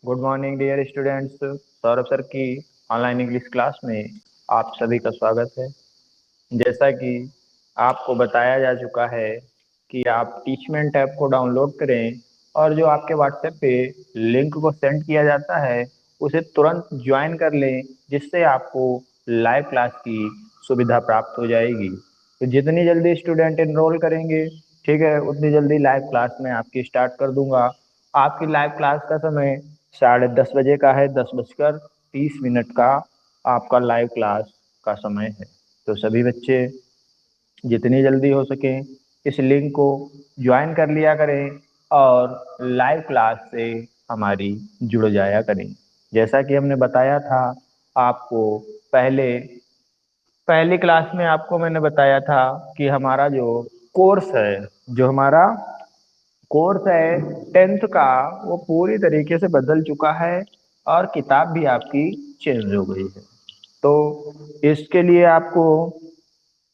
Good morning dear students. Saurabh sir की online English class में आप सभी का स्वागत है। जैसा कि आपको बताया जा चुका है कि आप टीचमेंट ऐप को डाउनलोड करें और जो आपके व्हाट्सएप पे लिंक को सेंड किया जाता है उसे तुरंत ज्वाइन कर लें, जिससे आपको लाइव क्लास की सुविधा प्राप्त हो जाएगी। तो जितनी जल्दी स्टूडेंट एनरोल करेंगे, ठीक है, उतनी जल्दी लाइव क्लास में आपकी स्टार्ट कर दूंगा। आपकी लाइव क्लास का समय 10:30 बजे का है, 10:30 का आपका लाइव क्लास का समय है। तो सभी बच्चे जितनी जल्दी हो सके इस लिंक को ज्वाइन कर लिया करें और लाइव क्लास से हमारी जुड़ जाया करें। जैसा कि हमने बताया था आपको पहले पहली क्लास में, आपको मैंने बताया था कि हमारा जो कोर्स है जो हमारा कोर्स है 10th का, वो पूरी तरीके से बदल चुका है और किताब भी आपकी चेंज हो गई है। तो इसके लिए आपको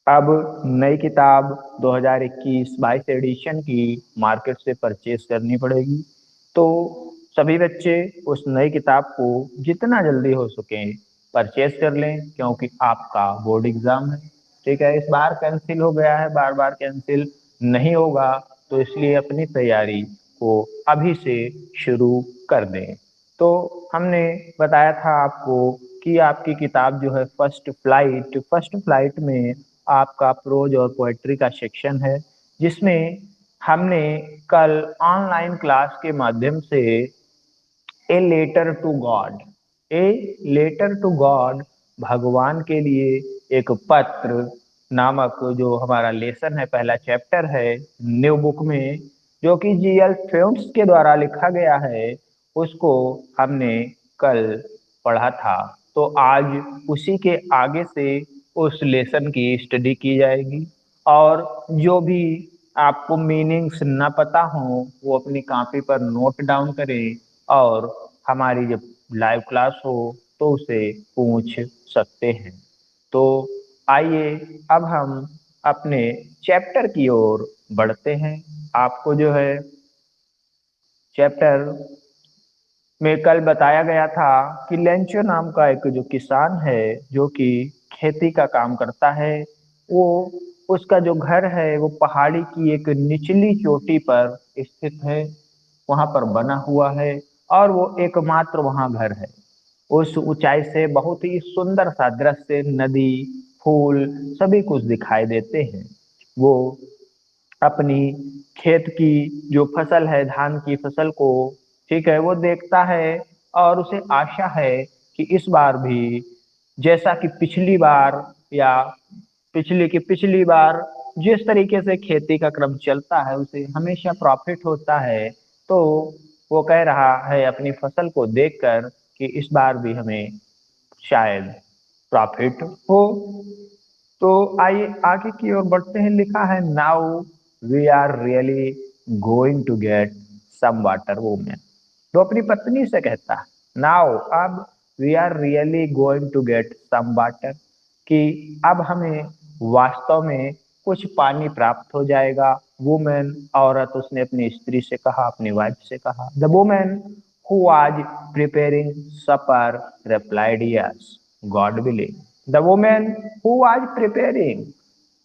अब नई किताब 2021-22 एडिशन की मार्केट से परचेज करनी पड़ेगी। तो सभी बच्चे उस नई किताब को जितना जल्दी हो सके परचेज कर लें, क्योंकि आपका बोर्ड एग्जाम है। ठीक है, इस बार कैंसिल हो गया है, बार बार कैंसिल नहीं होगा। तो इसलिए अपनी तैयारी को अभी से शुरू कर दें। तो हमने बताया था आपको कि आपकी किताब जो है फर्स्ट फ्लाइट में आपका प्रोज और पोएट्री का सेक्शन है, जिसमें हमने कल ऑनलाइन क्लास के माध्यम से a letter to God a letter to God भगवान के लिए एक पत्र नामक जो हमारा लेसन है, पहला चैप्टर है न्यू बुक में, जो कि जीएल फिल्म्स के द्वारा लिखा गया है, उसको हमने कल पढ़ा था। तो आज उसी के आगे से उस लेसन की स्टडी की जाएगी और जो भी आपको मीनिंग्स ना पता हो वो अपनी कॉपी पर नोट डाउन करें और हमारी जब लाइव क्लास हो तो उसे पूछ सकते हैं। तो आइए अब हम अपने चैप्टर की ओर बढ़ते हैं। आपको जो है चैप्टर में कल बताया गया था कि लेंचो नाम का एक जो किसान है, जो कि खेती का काम करता है, वो उसका जो घर है वो पहाड़ी की एक निचली चोटी पर स्थित है, वहां पर बना हुआ है और वो एकमात्र वहां घर है। उस ऊंचाई से बहुत ही सुंदर सा दृश्य, नदी, फूल सभी कुछ दिखाई देते हैं। वो अपनी खेत की जो फसल है, धान की फसल को, ठीक है, वो देखता है और उसे आशा है कि इस बार भी जैसा कि पिछली बार या पिछली बार जिस तरीके से खेती का क्रम चलता है उसे हमेशा प्रॉफिट होता है। तो वो कह रहा है अपनी फसल को देखकर कि इस बार भी हमें शायद प्रॉफिट हो। तो आइए आगे की ओर बढ़ते हैं। लिखा है now we are really going to get some water women. तो अपनी पत्नी से कहता है नाउ, अब we are really going to get some water, कि अब हमें वास्तव में कुछ पानी प्राप्त हो जाएगा। वुमेन, औरत, उसने अपनी स्त्री से कहा, अपनी वाइफ से कहा। The women who was preparing supper replied yes, God willing। The women who was preparing,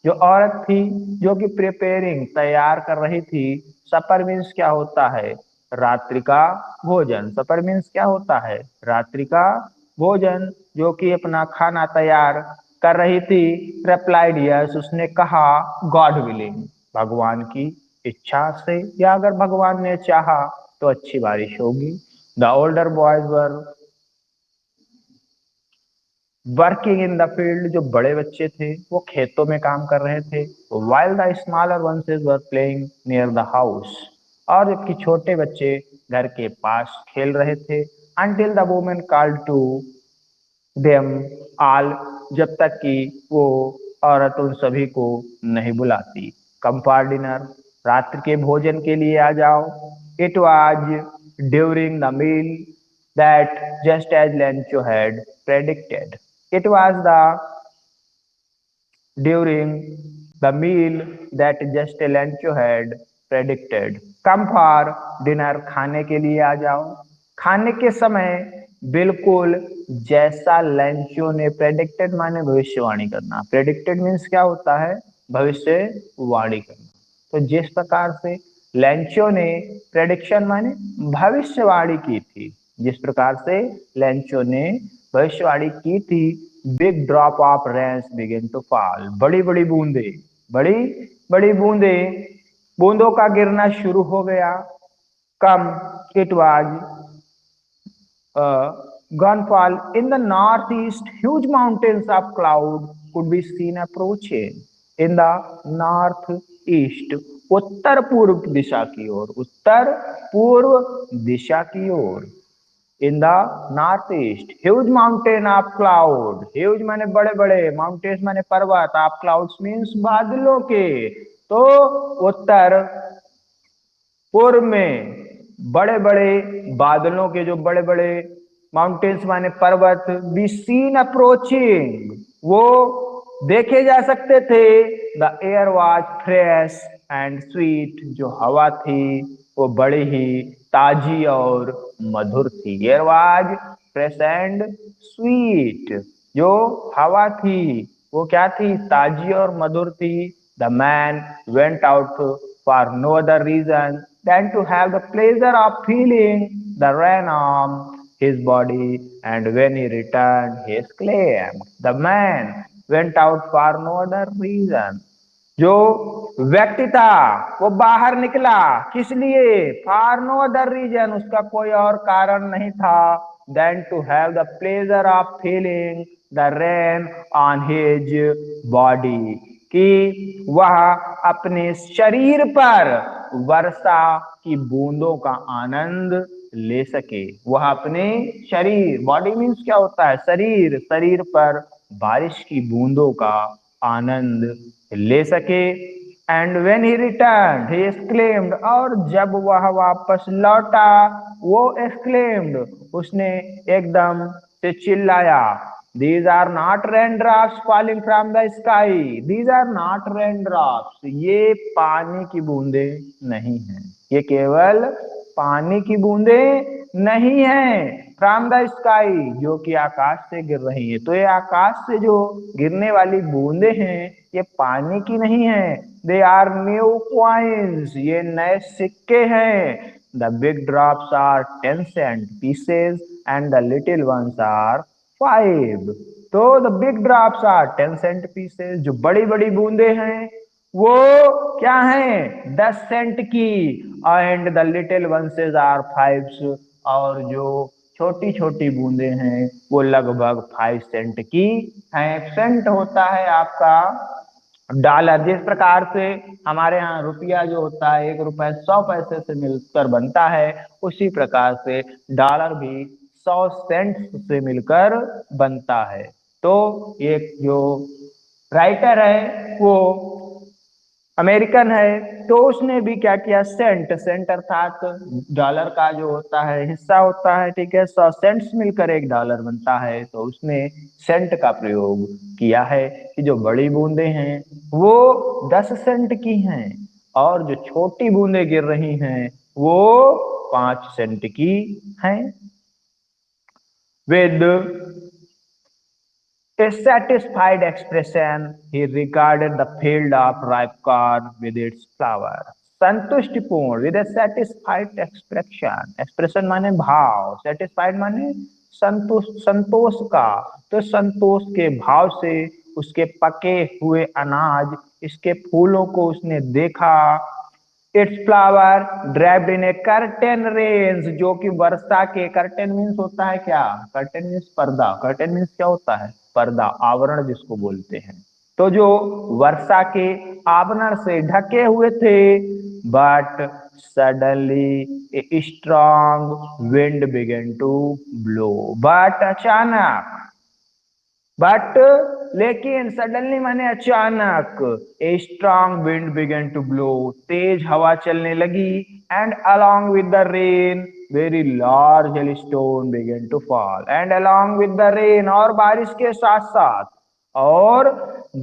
जो औरत थी जो कि प्रिपेयरिंग तैयार कर रही थी। सपर मीन्स क्या होता है? रात्रि का भोजन। सपर मीन्स क्या होता है? रात्रि का भोजन। जो कि अपना खाना तैयार कर रही थी। रिप्लाइड यस, उसने कहा गॉड विलिंग, भगवान की इच्छा से, या अगर भगवान ने चाहा तो अच्छी बारिश होगी। The older boys were working in the field, जो बड़े बच्चे थे वो खेतों में काम कर रहे थे। While the smaller ones were playing near the house, और जबकि छोटे बच्चे घर के पास खेल रहे थे। Until the women called to them all, जब तक कि वो औरत उन सभी को नहीं बुलाती। कम फॉर डिनर, रात्रि के भोजन के लिए आ जाओ। It was during the meal that just as Lencho had predicted. It was the during the meal that just Lencho had predicted. Come for dinner, खाने के लिए आ जाओ। खाने के समय बिल्कुल जैसा लेंचो ने प्रेडिक्टेड, माने भविष्यवाणी करना। प्रेडिक्टेड मीन्स क्या होता है? भविष्यवाणी करना। तो जिस प्रकार से लेंचो ने प्रेडिक्शन माने भविष्यवाणी की थी, जिस प्रकार से लेंचो ने भविष्यवाणी की थी, big drop of rains begin to fall, बड़ी बड़ी बूंदे, बड़ी बड़ी बूंदे, बूंदों का गिरना शुरू हो गया। Come it was gunfall in the northeast. Huge mountains of cloud could be seen approaching in the northeast. उत्तर पूर्व दिशा की ओर, उत्तर पूर्व दिशा की ओर। In the north east, huge mountain of cloud, huge माने बड़े बड़े, माउंटेन्स माने पर्वत, ऑफ क्लाउड्स मीन्स बादलों के। तो उत्तर पूर्व में बड़े बड़े बादलों के, जो बड़े बड़े माउंटेन्स माने पर्वत, बी सीन अप्रोचिंग, वो देखे जा सकते थे। The air was fresh and sweet, जो हवा थी वो बड़ी ही ताजी और मधुर थी। Air was fresh and sweet, जो हवा थी वो क्या थी? ताजी और मधुर थी। The man went out for no other reason than to have the pleasure of feeling the rain on his body, and when he returned, he exclaimed. The man went out for no other reason. जो व्यक्ति था वो बाहर निकला, किस लिए? For no other reason, उसका कोई और कारण नहीं था, than to have the pleasure of feeling the rain on his body, कि वह अपने शरीर पर वर्षा की बूंदों का आनंद ले सके। वह अपने शरीर, बॉडी मीन्स क्या होता है? शरीर, शरीर पर बारिश की बूंदों का आनंद ले सके। And when he return he exclaimed, और जब वह वापस लौटा वो एक्सक्लेम्ड, उसने एकदम से चिल्लाया, These are not raindrops falling from the sky. These are not raindrops. ये पानी की बूंदे नहीं हैं, ये केवल पानी की बूंदे नहीं है। फ्रॉम द स्काई, जो कि आकाश से गिर रही है। तो ये आकाश से जो गिरने वाली बूंदे हैं ये पानी की नहीं है। दे आर न्यू कॉइन्स, ये नए सिक्के हैं। The big drops are 10 cent pieces and the little ones are 5। तो the big drops are 10 cent pieces, जो बड़ी बड़ी बूंदे हैं वो क्या है? 10 सेंट की। एंड द लिटिल वंसेज आर 5, और जो छोटी छोटी बूंदे हैं वो लगभग 5 सेंट की हैं। सेंट होता है आपका डॉलर। जिस प्रकार से हमारे यहाँ रुपया जो होता है 1 रुपए 100 पैसे से मिलकर बनता है, उसी प्रकार से डॉलर भी 100 सेंट से मिलकर बनता है। तो ये जो राइटर है वो अमेरिकन है, तो उसने भी क्या किया? सेंट, सेंट अर्थात डॉलर का जो होता है हिस्सा होता है, ठीक है। 100 सेंट्स मिलकर 1 डॉलर बनता है, तो उसने सेंट का प्रयोग किया है कि जो बड़ी बूंदे हैं वो 10 सेंट की हैं, और जो छोटी बूंदे गिर रही हैं वो 5 सेंट की हैं। With a satisfied expression, he regarded the field of ripe corn with its flower. संतुष्टिपूर्ण, with a satisfied expression, expression माने भाव, satisfied माने संतोष, संतोष का। तो संतोष के भाव से उसके पके हुए अनाज, इसके फूलों को उसने देखा। It's flower draped in a curtain rains, जो कि वर्षा के, कर्टेन मीन्स होता है क्या? कर्टेन मीन्स पर्दा, कर्टेन मीन्स क्या होता है? पर्दा, आवरण जिसको बोलते हैं। तो जो वर्षा के आवरण से ढके हुए थे। But suddenly a strong wind began to blow, but अचानक, बट लेकिन सडनली माने अचानक, a strong wind began to blow, तेज हवा चलने लगी। And along with the rain very large hail stone began to fall, and along with the rain, और बारिश के साथ साथ, और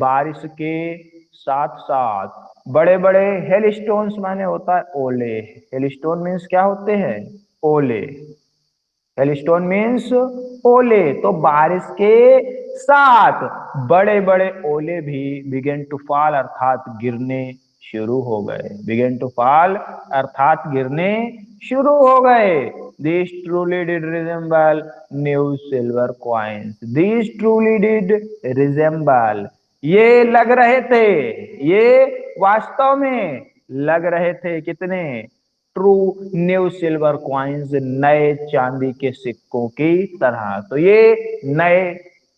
बारिश के साथ साथ बड़े बड़े हेल स्टोन्स माने होता है ओले। हेल स्टोन मीन्स क्या होते हैं? ओले। हेलस्टोन मीन्स ओले, तो बारिश के साथ बड़े बड़े ओले भी बिगेन टू फॉल अर्थात गिरने शुरू हो गए, बिगेन टू फॉल अर्थात गिरने शुरू हो गए। These truly did resemble new silver coins. These truly did resemble. ये लग रहे थे, ये वास्तव में लग रहे थे कितने, ट्रू न्यू सिल्वर कॉइन्स, नए चांदी के सिक्कों की तरह। तो ये नए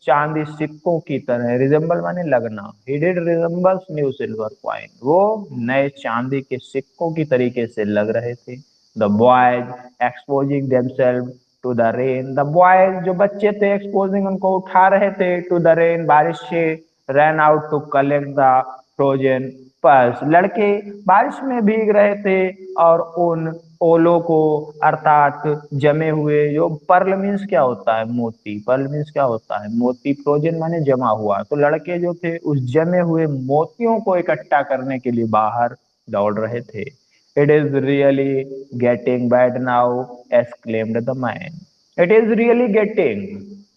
चांदी सिक्कों की तरह, रिजेंबल माने लगना, he did resembles new silver coin, वो नए चांदी के सिक्कों की तरीके से लग रहे थे। The boys exposing themselves to the rain, the boys जो बच्चे थे, एक्सपोजिंग उनको उठा रहे थे, टू द रेन बारिश से, run out to collect the frozen pearls, लड़के बारिश में भीग रहे थे और उन ओलों को अर्थात जमे हुए, जो पर्ल मीन्स क्या होता है, मोती, पर्ल मीन्स क्या होता है, मोती, फ्रोजन माने जमा हुआ, तो लड़के जो थे उस जमे हुए मोतियों को इकट्ठा करने के लिए बाहर दौड़ रहे थे। It is really getting bad now, exclaimed the man, it is really getting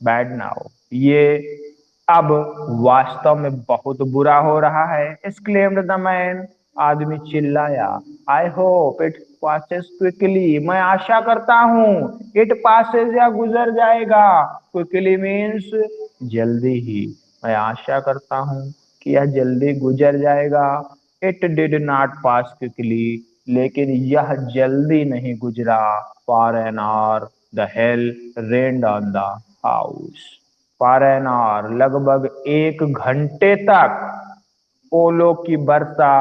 bad now, ये अब वास्तव में बहुत बुरा हो रहा है। एक्सक्लेम्ड द मैन, आदमी चिल्लाया। I hope it passes quickly, मैं आशा करता हूँ, इट पासेस या गुजर जाएगा, क्विकली मीन्स जल्दी ही, मैं आशा करता हूँ कि यह जल्दी गुजर जाएगा। It did not pass quickly, लेकिन यह जल्दी नहीं गुजरा। For an hour the hell rained on the house, for an hour लगभग 1 घंटे तक ओलों की वर्षा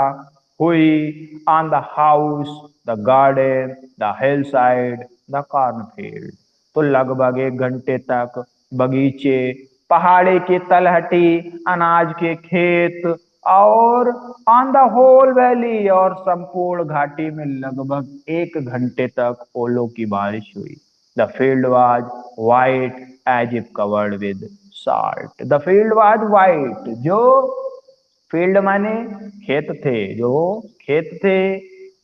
हुई, on the house, the garden, the hill side, the cornfield, तो लगभग 1 घंटे तक बगीचे, पहाड़ी की तलहटी, अनाज के खेत और ऑन द होल वैली, और संपूर्ण घाटी में लगभग 1 घंटे तक ओलों की बारिश हुई। The field was white as if covered with salt, the field was white, जो फील्ड माने खेत थे, जो खेत थे,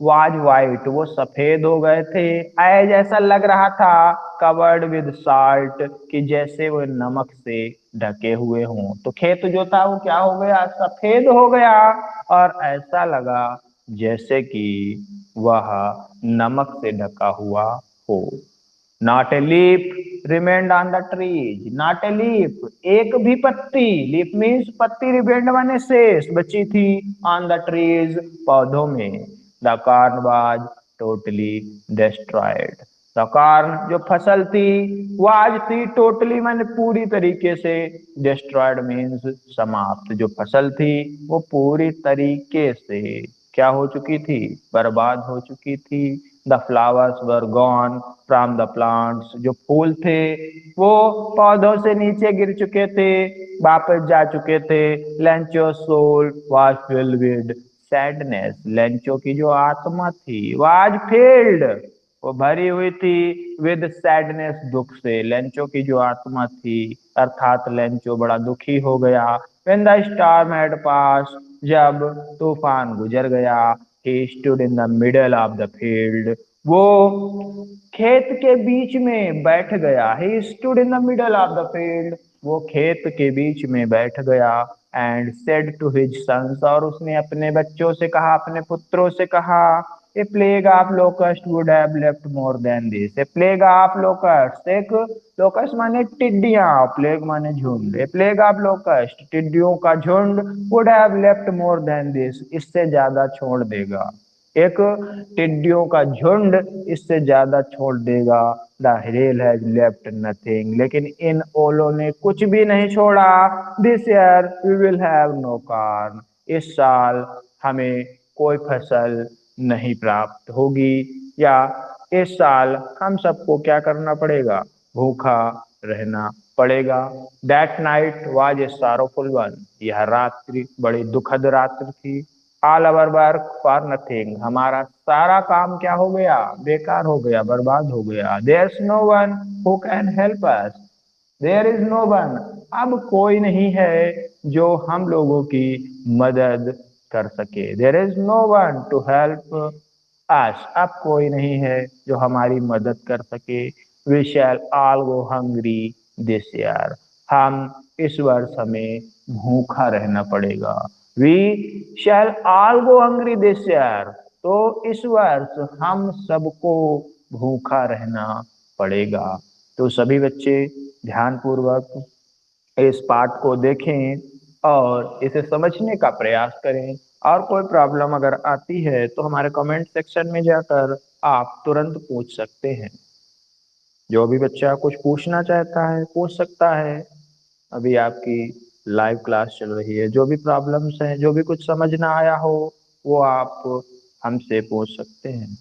वाज वाइट वो सफेद हो गए थे, एज ऐसा लग रहा था, कवर्ड विद साल्ट कि जैसे वो नमक से ढके हुए हों, तो खेत जो था वो क्या हो गया, सफेद हो गया, और ऐसा लगा जैसे कि वह नमक से ढका हुआ हो। Not a leaf remained on the trees, not a leaf, एक भी पत्ती, लीफ मीन्स पत्ती, रिमेन्ड माने शेष, बची थी, ऑन द ट्रीज पौधों में। The corn was totally destroyed, the corn जो फसल थी, वाज थी, टोटली माने पूरी तरीके से, डिस्ट्रॉयड मीन्स समाप्त, जो फसल थी वो पूरी तरीके से क्या हो चुकी थी, बर्बाद हो चुकी थी। The flowers were gone from the plants, जो फूल थे वो पौधों से नीचे गिर चुके थे, वापस जा चुके थे। Lencho soul was filled with sadness, Lencho की जो आत्मा थी वाज फिल्ड, वो भरी हुई थी, विद सैडनेस, दुख से, लेंचो की जो आत्मा थी अर्थात लेंचो बड़ा दुखी हो गया। व्हेन द स्टॉर्म हैड पास, जब तूफान गुजर गया, he stood in the middle of the field, वो खेत के बीच में बैठ गया। he stood in the middle of the field, वो खेत के बीच में बैठ गया। and said to his sons, और उसने अपने बच्चों से कहा, अपने पुत्रों से कहा, a plague of locust would have left more than this, a plague of locust, एक लोकस्ट माने टिड्डियां, प्लेग माने झुंड, ए प्लेग ऑफ लोकस्ट, टिड्डियों का झुंड, would have left more than this, इससे ज्यादा छोड़ देगा, एक टिड्डियों का झुंड इससे ज्यादा छोड़ देगा। The hail has left nothing, लेकिन इन ओलों ने कुछ भी नहीं छोड़ा। This year we will have no corn, इस साल हमें कोई फसल नहीं प्राप्त होगी, या इस साल हम सबको क्या करना पड़ेगा, भूखा रहना पड़ेगा। That night was a sorrowful one, यह रात्रि बड़ी दुखद रात्रि थी। All our work for nothing, हमारा सारा काम क्या हो गया, बेकार हो गया, बर्बाद हो गया। There is no one who can help us, there is no one, अब कोई नहीं है जो हम लोगों की मदद कर सके। There is no one to help us, अब कोई नहीं है जो हमारी मदद कर सके। We shall all go hungry this year. हम इस वर्ष हमें भूखा रहना पड़ेगा। We shall all go hungry this year, तो इस वर्ष हम सबको भूखा रहना पड़ेगा। तो सभी बच्चे ध्यानपूर्वक इस पाठ को देखें और इसे समझने का प्रयास करें। और कोई प्रॉब्लम अगर आती है तो हमारे कमेंट सेक्शन में जाकर आप तुरंत पूछ सकते हैं। जो भी बच्चा कुछ पूछना चाहता है पूछ सकता है। अभी आपकी लाइव क्लास चल रही है। जो भी प्रॉब्लम्स हैं, जो भी कुछ समझ ना आया हो, वो आप हमसे पूछ सकते हैं।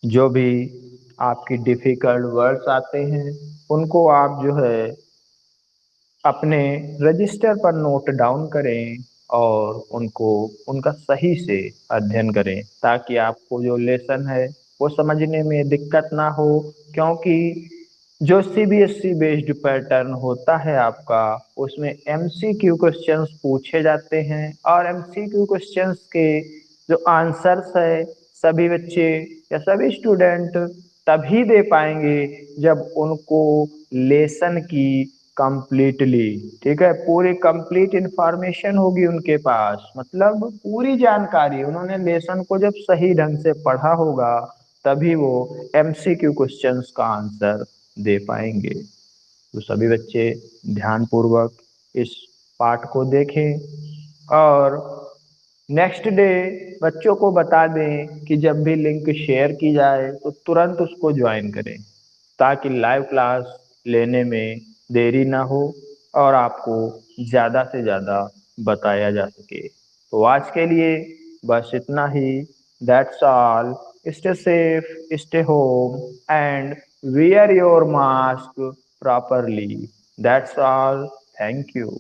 जो भी आपकी डिफिकल्ट वर्ड्स आते हैं उनको आप जो है अपने रजिस्टर पर नोट डाउन करें और उनको उनका सही से अध्ययन करें, ताकि आपको जो लेसन है वो समझने में दिक्कत ना हो। क्योंकि जो सीबीएसई बेस्ड पैटर्न होता है आपका, उसमें एमसीक्यू क्वेश्चंस पूछे जाते हैं और एमसीक्यू क्वेश्चंस के जो आंसर्स है सभी बच्चे या सभी स्टूडेंट तभी दे पाएंगे जब उनको लेसन की कंप्लीटली, ठीक है, पूरी कंप्लीट इंफॉर्मेशन होगी उनके पास, मतलब पूरी जानकारी उन्होंने लेसन को जब सही ढंग से पढ़ा होगा तभी वो एमसीक्यू क्वेश्चंस का आंसर दे पाएंगे। तो सभी बच्चे ध्यानपूर्वक इस पाठ को देखें और नेक्स्ट डे बच्चों को बता दें कि जब भी लिंक शेयर की जाए तो तुरंत उसको ज्वाइन करें, ताकि लाइव क्लास लेने में देरी ना हो और आपको ज़्यादा से ज़्यादा बताया जा सके। तो आज के लिए बस इतना ही। That's all. Stay safe, stay home and wear your mask properly. That's all. Thank you.